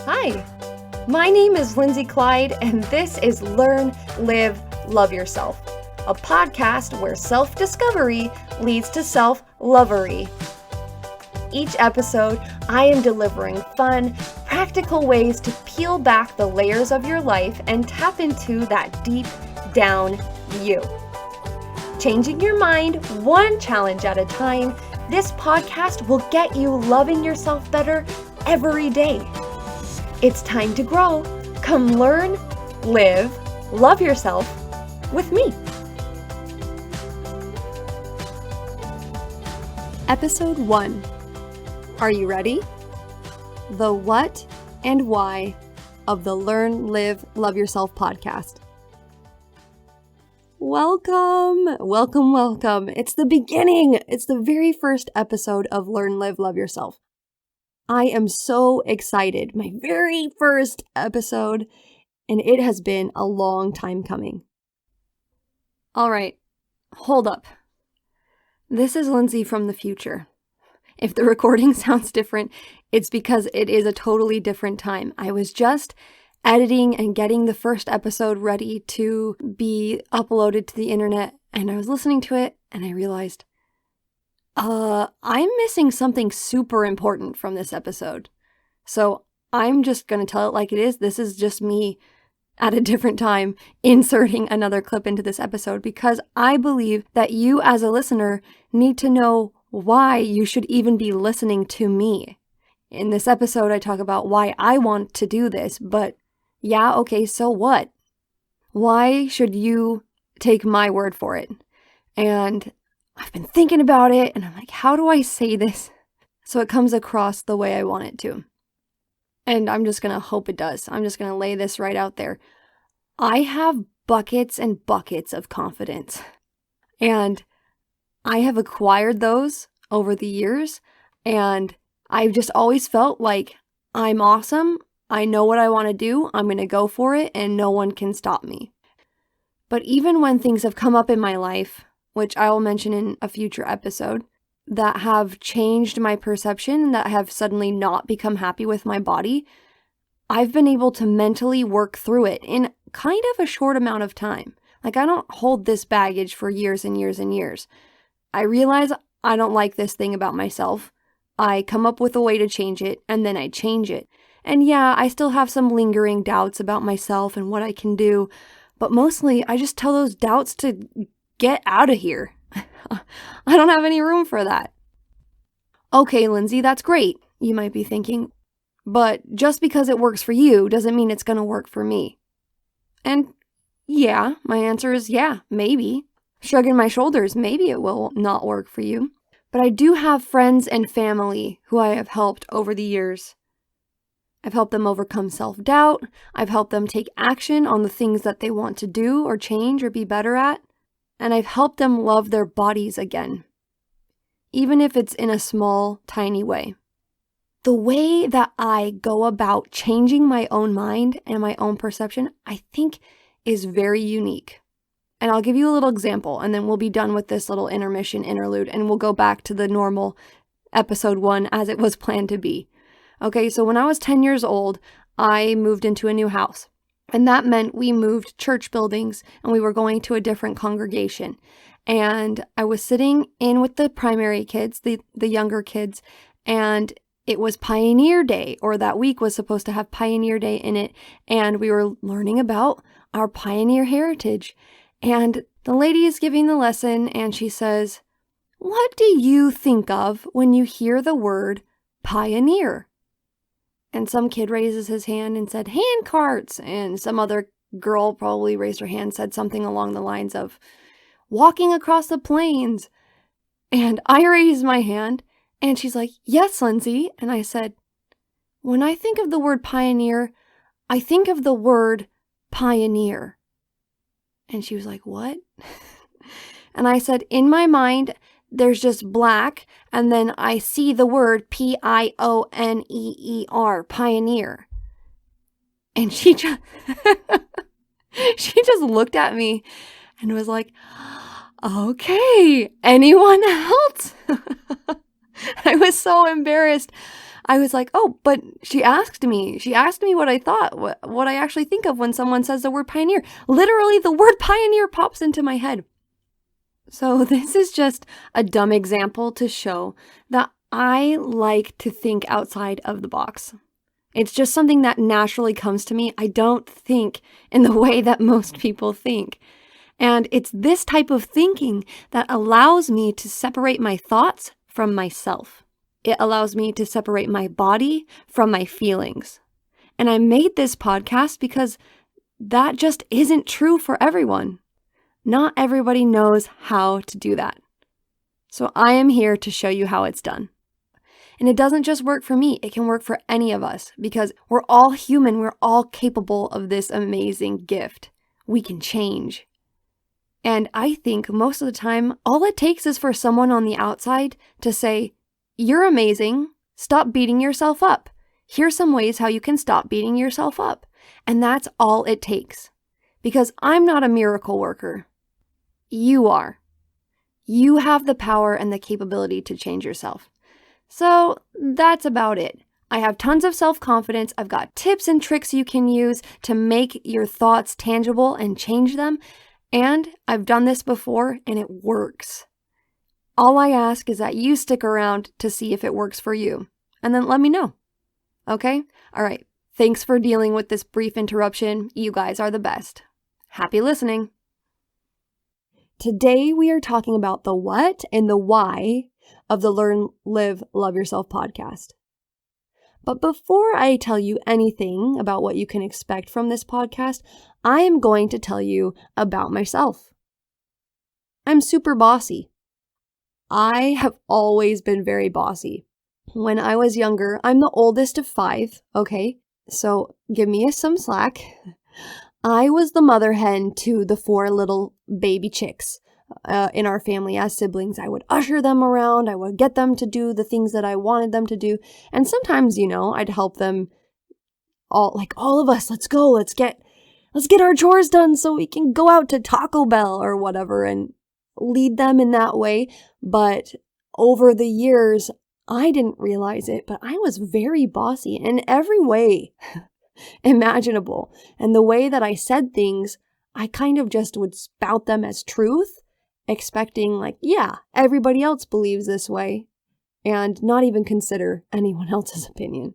Hi, my name is Lynzi Clyde, and this is Learn, Live, Love Yourself, a podcast where self-discovery leads to self-lovery. Each episode, I am delivering fun, practical ways to peel back the layers of your life and tap into that deep down you. Changing your mind one challenge at a time, this podcast will get you loving yourself better every day. It's time to grow. Come learn, live, love yourself with me. Episode 1. Are you ready? The what and why of the Learn, Live, Love Yourself podcast. Welcome. It's the beginning. It's the very first episode of Learn, Live, Love Yourself. I am so excited. My very first episode, and it has been a long time coming. All right, hold up. This is Lynzi from the future. If the recording sounds different, it's because it is a totally different time. I was just editing and getting the first episode ready to be uploaded to the internet, and I was listening to it, and I realized, I'm missing something super important from this episode. So I'm just going to tell it like it is. This is just me at a different time inserting another clip into this episode because I believe that you as a listener need to know why you should even be listening to me. In this episode, I talk about why I want to do this, but yeah, okay, so what? Why should you take my word for it? And I've been thinking about it, and I'm like, how do I say this so it comes across the way I want it to? And I'm just going to hope it does. I'm just going to lay this right out there. I have buckets and buckets of confidence, and I have acquired those over the years, and I've just always felt like I'm awesome. I know what I want to do. I'm going to go for it, and no one can stop me. But even when things have come up in my life, which I will mention in a future episode, that have changed my perception, that have suddenly not become happy with my body, I've been able to mentally work through it in kind of a short amount of time. Like, I don't hold this baggage for years and years and years. I realize I don't like this thing about myself. I come up with a way to change it, and then I change it. And yeah, I still have some lingering doubts about myself and what I can do, but mostly I just tell those doubts to get out of here. I don't have any room for that. Okay, Lynzi, that's great, you might be thinking, but just because it works for you doesn't mean it's going to work for me. And yeah, my answer is yeah, maybe. Shrugging my shoulders, maybe it will not work for you. But I do have friends and family who I have helped over the years. I've helped them overcome self-doubt. I've helped them take action on the things that they want to do or change or be better at. And I've helped them love their bodies again, even if it's in a small, tiny way. The way that I go about changing my own mind and my own perception, I think, is very unique. And I'll give you a little example, and then we'll be done with this little interlude, and we'll go back to the normal episode 1 as it was planned to be. Okay, so when I was 10 years old, I moved into a new house. And that meant we moved church buildings and we were going to a different congregation. And I was sitting in with the primary kids, the younger kids, and it was Pioneer Day, or that week was supposed to have Pioneer Day in it. And we were learning about our pioneer heritage. And the lady is giving the lesson and she says, "What do you think of when you hear the word pioneer?" And some kid raises his hand and said, "Hand carts." And some other girl probably raised her hand and said something along the lines of, "Walking across the plains." And I raised my hand and she's like, "Yes, Lynzi." And I said, "When I think of the word pioneer, I think of the word pioneer." And she was like, "What?" And I said, "In my mind, there's just black, and then I see the word Pioneer, pioneer." And she just looked at me and was like, "Okay, anyone else?" I was so embarrassed. I was like, oh, but she asked me what I thought, what I actually think of when someone says the word pioneer. Literally, the word pioneer pops into my head. So this is just a dumb example to show that I like to think outside of the box. It's just something that naturally comes to me. I don't think in the way that most people think. And it's this type of thinking that allows me to separate my thoughts from myself. It allows me to separate my body from my feelings. And I made this podcast because that just isn't true for everyone. Not everybody knows how to do that. So I am here to show you how it's done. And it doesn't just work for me, it can work for any of us because we're all human, we're all capable of this amazing gift. We can change. And I think most of the time, all it takes is for someone on the outside to say, "You're amazing, stop beating yourself up. Here's some ways how you can stop beating yourself up." And that's all it takes. Because I'm not a miracle worker. You are. You have the power and the capability to change yourself. So that's about it. I have tons of self-confidence. I've got tips and tricks you can use to make your thoughts tangible and change them. And I've done this before and it works. All I ask is that you stick around to see if it works for you. And then let me know. Okay? All right. Thanks for dealing with this brief interruption. You guys are the best. Happy listening. Today we are talking about the what and the why of the Learn, Live, Love Yourself podcast. But before I tell you anything about what you can expect from this podcast, I am going to tell you about myself. I'm super bossy. I have always been very bossy. When I was younger, I'm the oldest of 5, okay? So give me some slack. I was the mother hen to the 4 little baby chicks in our family as siblings. I would usher them around. I would get them to do the things that I wanted them to do. And sometimes, I'd help them all of us, let's go, let's get our chores done so we can go out to Taco Bell or whatever and lead them in that way. But over the years, I didn't realize it, but I was very bossy in every way imaginable. And the way that I said things, I kind of just would spout them as truth, expecting everybody else believes this way, and not even consider anyone else's opinion.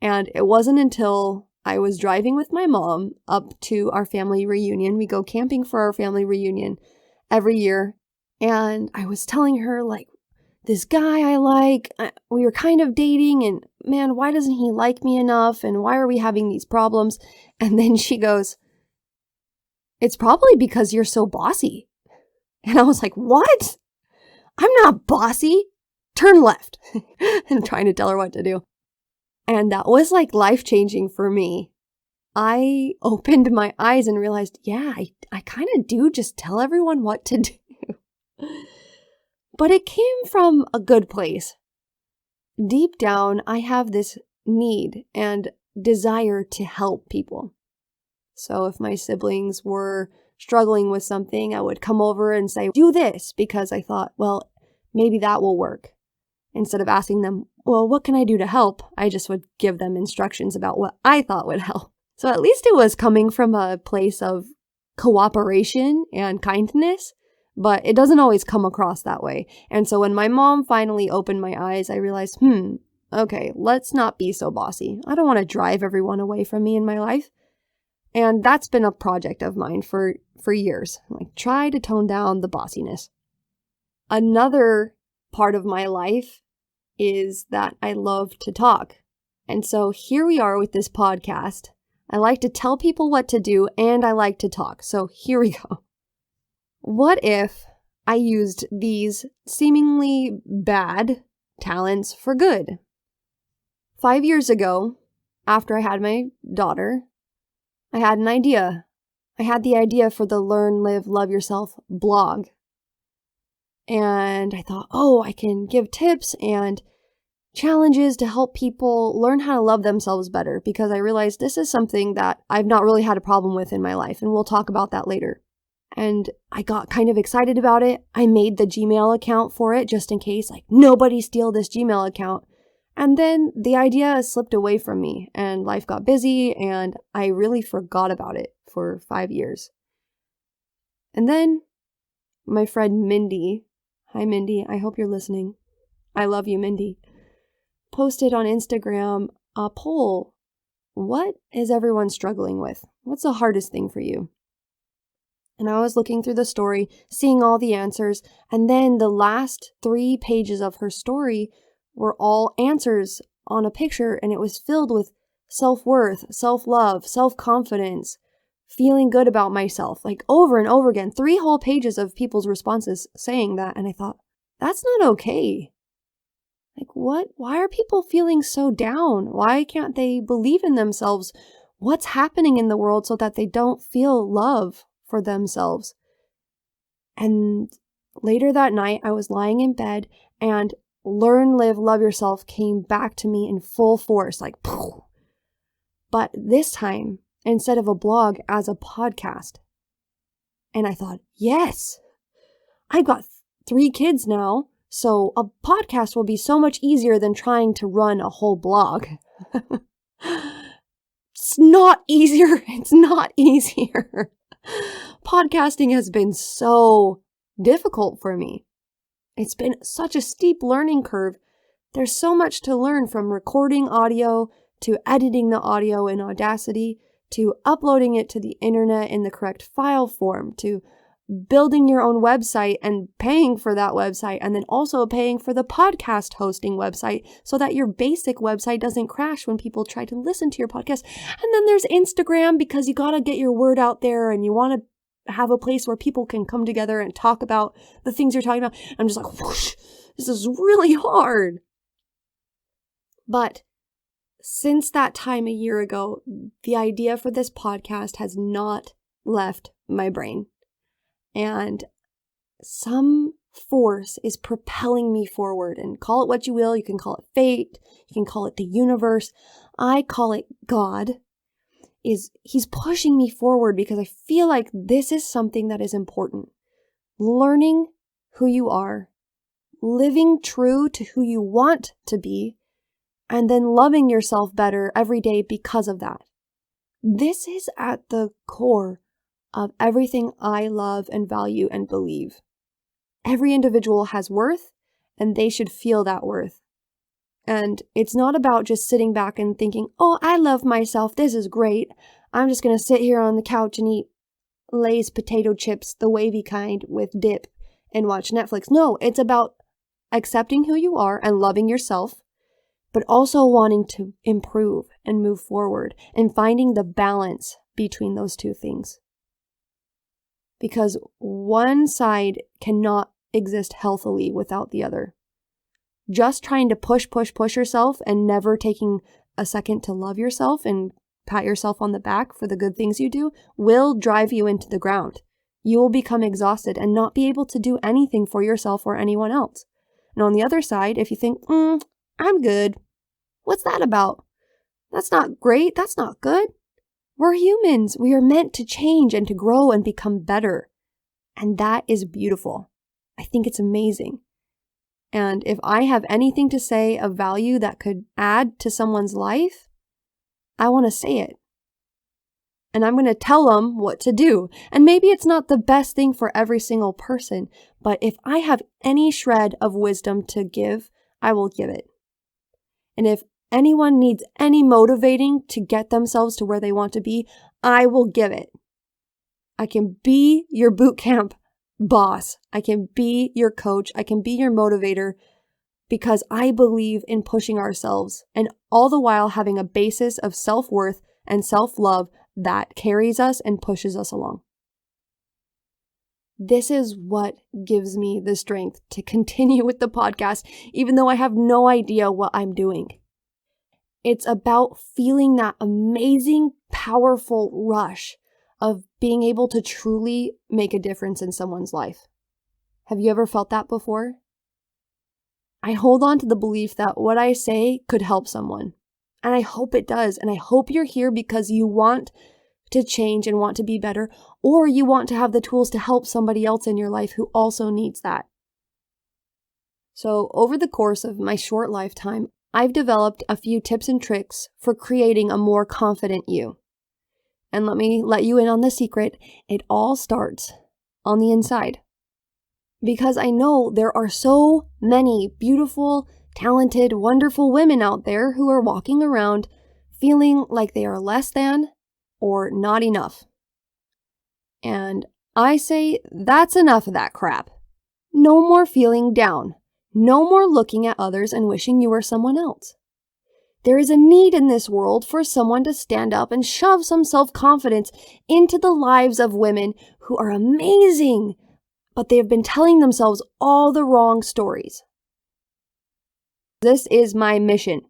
And it wasn't until I was driving with my mom up to our family reunion. We go camping for our family reunion every year. And I was telling her, this guy I like, we were kind of dating, and man, why doesn't he like me enough? And why are we having these problems? And then she goes, "It's probably because you're so bossy." And I was like, "What? I'm not bossy. Turn left." And trying to tell her what to do. And that was life-changing for me. I opened my eyes and realized, I kind of do just tell everyone what to do. But it came from a good place. Deep down, I have this need and desire to help people. So if my siblings were struggling with something, I would come over and say, "Do this," because I thought, well, maybe that will work. Instead of asking them, well, what can I do to help? I just would give them instructions about what I thought would help. So at least it was coming from a place of cooperation and kindness, but it doesn't always come across that way. And so when my mom finally opened my eyes, I realized, okay, let's not be so bossy. I don't want to drive everyone away from me in my life. And that's been a project of mine for years. Try to tone down the bossiness. Another part of my life is that I love to talk. And so here we are with this podcast. I like to tell people what to do, and I like to talk. So here we go. What if I used these seemingly bad talents for good? 5 years ago, after I had my daughter, I had an idea. I had the idea for the Learn, Live, Love Yourself blog. And I thought, I can give tips and challenges to help people learn how to love themselves better, because I realized this is something that I've not really had a problem with in my life, and we'll talk about that later. And I got kind of excited about it. I made the Gmail account for it just in case, nobody steal this Gmail account. And then the idea slipped away from me and life got busy and I really forgot about it for 5 years. And then my friend Mindy, hi Mindy, I hope you're listening. I love you, Mindy, posted on Instagram a poll. What is everyone struggling with? What's the hardest thing for you? And I was looking through the story, seeing all the answers, and then the last 3 pages of her story were all answers on a picture, and it was filled with self-worth, self-love, self-confidence, feeling good about myself, like over and over again, 3 whole pages of people's responses saying that, and I thought, that's not okay. Like, what? Why are people feeling so down? Why can't they believe in themselves? What's happening in the world so that they don't feel love for themselves? And later that night, I was lying in bed and Learn, Live, Love Yourself came back to me in full force, like, poof. But this time, instead of a blog, as a podcast. And I thought, yes, I've got 3 kids now. So a podcast will be so much easier than trying to run a whole blog. It's not easier. It's not easier. Podcasting has been so difficult for me. It's been such a steep learning curve. There's so much to learn, from recording audio to editing the audio in Audacity to uploading it to the internet in the correct file form to building your own website and paying for that website, and then also paying for the podcast hosting website so that your basic website doesn't crash when people try to listen to your podcast. And then there's Instagram, because you got to get your word out there and you want to have a place where people can come together and talk about the things you're talking about. I'm just like, whoosh, this is really hard. But since that time a year ago, the idea for this podcast has not left my brain. And some force is propelling me forward, and call it what you will. You can call it fate. You can call it the universe. I call it God. He's pushing me forward because I feel like this is something that is important. Learning who you are, living true to who you want to be, and then loving yourself better every day because of that. This is at the core of everything I love and value and believe. Every individual has worth, and they should feel that worth. And it's not about just sitting back and thinking, oh, I love myself, this is great. I'm just going to sit here on the couch and eat Lay's potato chips, the wavy kind, with dip, and watch Netflix. No, it's about accepting who you are and loving yourself, but also wanting to improve and move forward and finding the balance between those 2 things. Because one side cannot exist healthily without the other. Just trying to push yourself and never taking a second to love yourself and pat yourself on the back for the good things you do will drive you into the ground. You will become exhausted and not be able to do anything for yourself or anyone else. And on the other side, if you think, I'm good, what's that about? That's not great. That's not good. We're humans. We are meant to change and to grow and become better. And that is beautiful. I think it's amazing. And if I have anything to say of value that could add to someone's life, I want to say it. And I'm going to tell them what to do. And maybe it's not the best thing for every single person, but if I have any shred of wisdom to give, I will give it. And if anyone needs any motivating to get themselves to where they want to be, I will give it. I can be your boot camp boss. I can be your coach. I can be your motivator, because I believe in pushing ourselves and all the while having a basis of self-worth and self-love that carries us and pushes us along. This is what gives me the strength to continue with the podcast, even though I have no idea what I'm doing. It's about feeling that amazing, powerful rush of being able to truly make a difference in someone's life. Have you ever felt that before? I hold on to the belief that what I say could help someone. And I hope it does. And I hope you're here because you want to change and want to be better, or you want to have the tools to help somebody else in your life who also needs that. So over the course of my short lifetime, I've developed a few tips and tricks for creating a more confident you. And let me let you in on the secret. It all starts on the inside. Because I know there are so many beautiful, talented, wonderful women out there who are walking around feeling like they are less than or not enough. And I say that's enough of that crap. No more feeling down. No more looking at others and wishing you were someone else. There is a need in this world for someone to stand up and shove some self-confidence into the lives of women who are amazing, but they have been telling themselves all the wrong stories. This is my mission,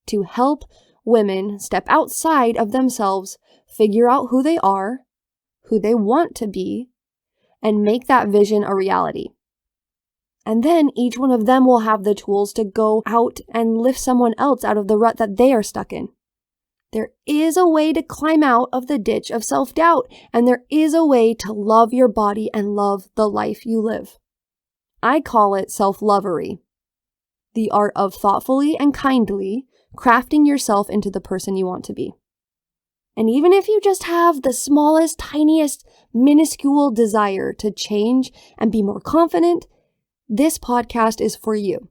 to help women step outside of themselves, figure out who they are, who they want to be, and make that vision a reality. And then each one of them will have the tools to go out and lift someone else out of the rut that they are stuck in. There is a way to climb out of the ditch of self-doubt, and there is a way to love your body and love the life you live. I call it self-lovery, the art of thoughtfully and kindly crafting yourself into the person you want to be. And even if you just have the smallest, tiniest, minuscule desire to change and be more confident, this podcast is for you.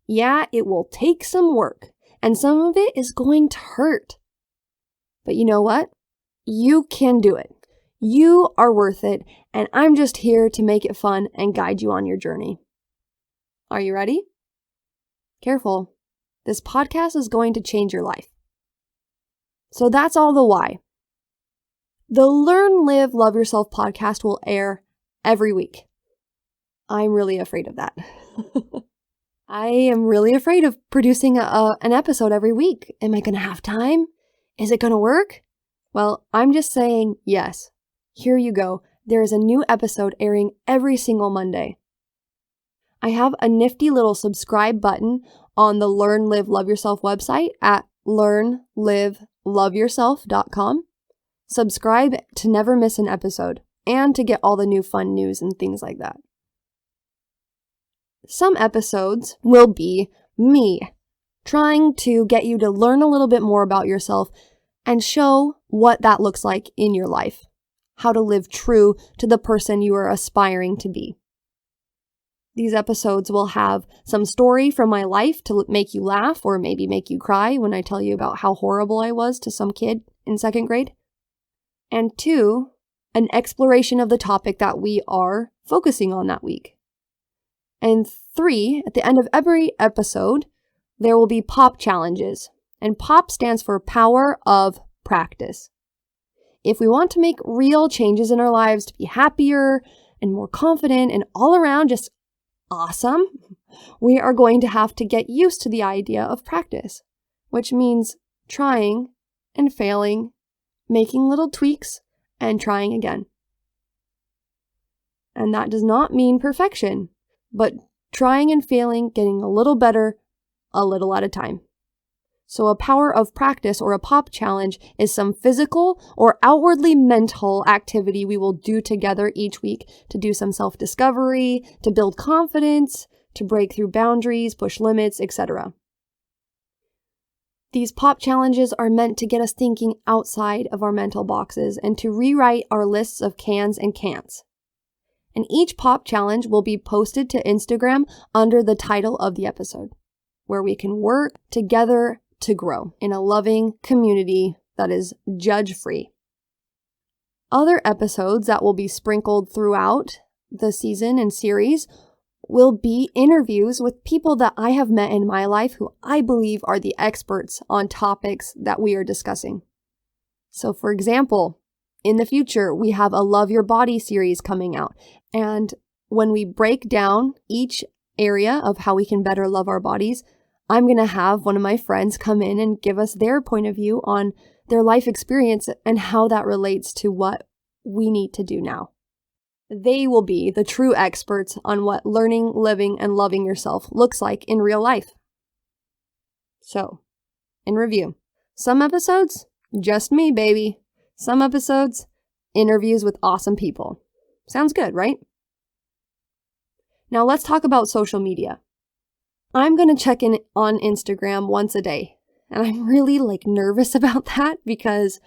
Yeah, it will take some work, and some of it is going to hurt. But you know what? You can do it. You are worth it, and I'm just here to make it fun and guide you on your journey. Are you ready? Careful. This podcast is going to change your life. So that's all the why. The Learn, Live, Love Yourself podcast will air every week. I'm really afraid of that. I am really afraid of producing an episode every week. Am I going to have time? Is it going to work? Well, I'm just saying yes. Here you go. There is a new episode airing every single Monday. I have a nifty little subscribe button on the Learn, Live, Love Yourself website at learnliveloveyourself.com. Subscribe to never miss an episode and to get all the new fun news and things like that. Some episodes will be me trying to get you to learn a little bit more about yourself and show what that looks like in your life, how to live true to the person you are aspiring to be. These episodes will have some story from my life to make you laugh or maybe make you cry when I tell you about how horrible I was to some kid in 2nd grade. And 2, an exploration of the topic that we are focusing on that week. And 3, at the end of every episode, there will be POP challenges. And POP stands for Power of Practice. If we want to make real changes in our lives to be happier and more confident and all around just awesome, we are going to have to get used to the idea of practice, which means trying and failing, making little tweaks, and trying again. And that does not mean perfection, but trying and failing, getting a little better, a little at a time. So a power of practice or a POP challenge is some physical or outwardly mental activity we will do together each week to do some self-discovery, to build confidence, to break through boundaries, push limits, etc. These POP challenges are meant to get us thinking outside of our mental boxes and to rewrite our lists of cans and can'ts. And each POP challenge will be posted to Instagram under the title of the episode, where we can work together to grow in a loving community that is judge-free. Other episodes that will be sprinkled throughout the season and series will be interviews with people that I have met in my life who I believe are the experts on topics that we are discussing. So for example, in the future, we have a Love Your Body series coming out. And when we break down each area of how we can better love our bodies, I'm going to have one of my friends come in and give us their point of view on their life experience and how that relates to what we need to do now. They will be the true experts on what learning, living, and loving yourself looks like in real life. So, in review, some episodes, just me, baby. Some episodes, interviews with awesome people. Sounds good, right? Now let's talk about social media. I'm going to check in on Instagram once a day. And I'm really nervous about that because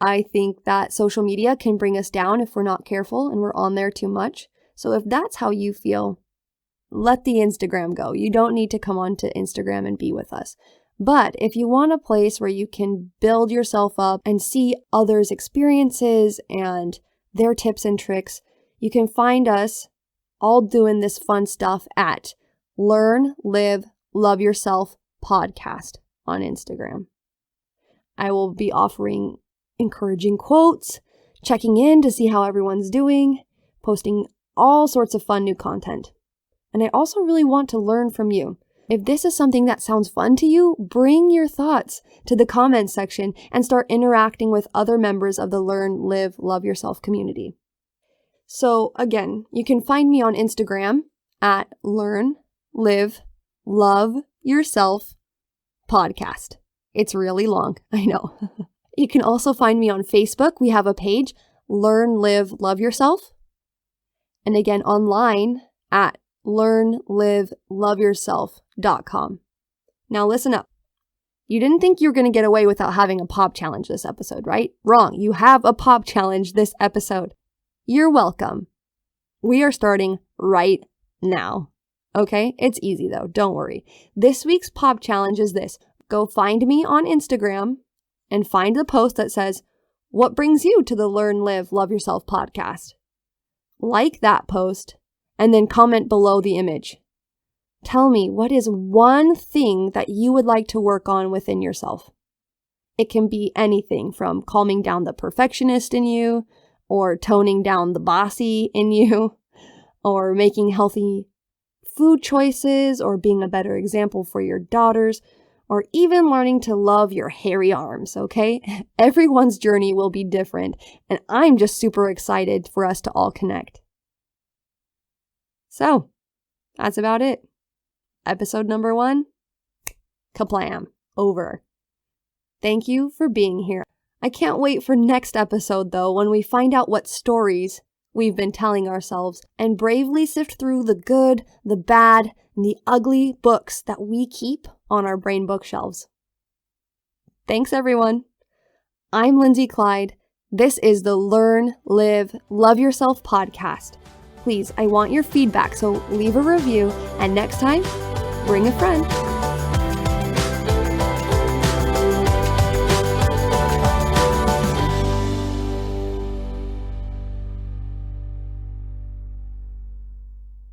I think that social media can bring us down if we're not careful and we're on there too much. So if that's how you feel, let the Instagram go. You don't need to come onto Instagram and be with us. But if you want a place where you can build yourself up and see others' experiences and their tips and tricks, you can find us all doing this fun stuff at Learn, Live, Love Yourself podcast on Instagram. I will be offering encouraging quotes, checking in to see how everyone's doing, posting all sorts of fun new content. And I also really want to learn from you. If this is something that sounds fun to you, bring your thoughts to the comments section and start interacting with other members of the Learn, Live, Love Yourself community. So again, you can find me on Instagram at Learn, Live, Love Yourself podcast. It's really long, I know. You can also find me on Facebook. We have a page, Learn, Live, Love Yourself. And again, online at learnliveloveyourself.com. Now listen up. You didn't think you were going to get away without having a pop challenge this episode, right? Wrong. You have a pop challenge this episode. You're welcome. We are starting right now. Okay? It's easy though. Don't worry. This week's pop challenge is this. Go find me on Instagram and find the post that says, "What brings you to the Learn, Live, Love Yourself podcast?" Like that post and then comment below the image. Tell me, what is one thing that you would like to work on within yourself? It can be anything from calming down the perfectionist in you, or toning down the bossy in you, or making healthy food choices, or being a better example for your daughters, or even learning to love your hairy arms, okay? Everyone's journey will be different, and I'm just super excited for us to all connect. So, that's about it. Episode number 1, kaplam, over. Thank you for being here. I can't wait for next episode though, when we find out what stories we've been telling ourselves and bravely sift through the good, the bad, and the ugly books that we keep on our brain bookshelves. Thanks everyone. I'm Lynzi Clyde. This is the Learn, Live, Love Yourself podcast. Please, I want your feedback, so leave a review, and next time, bring a friend.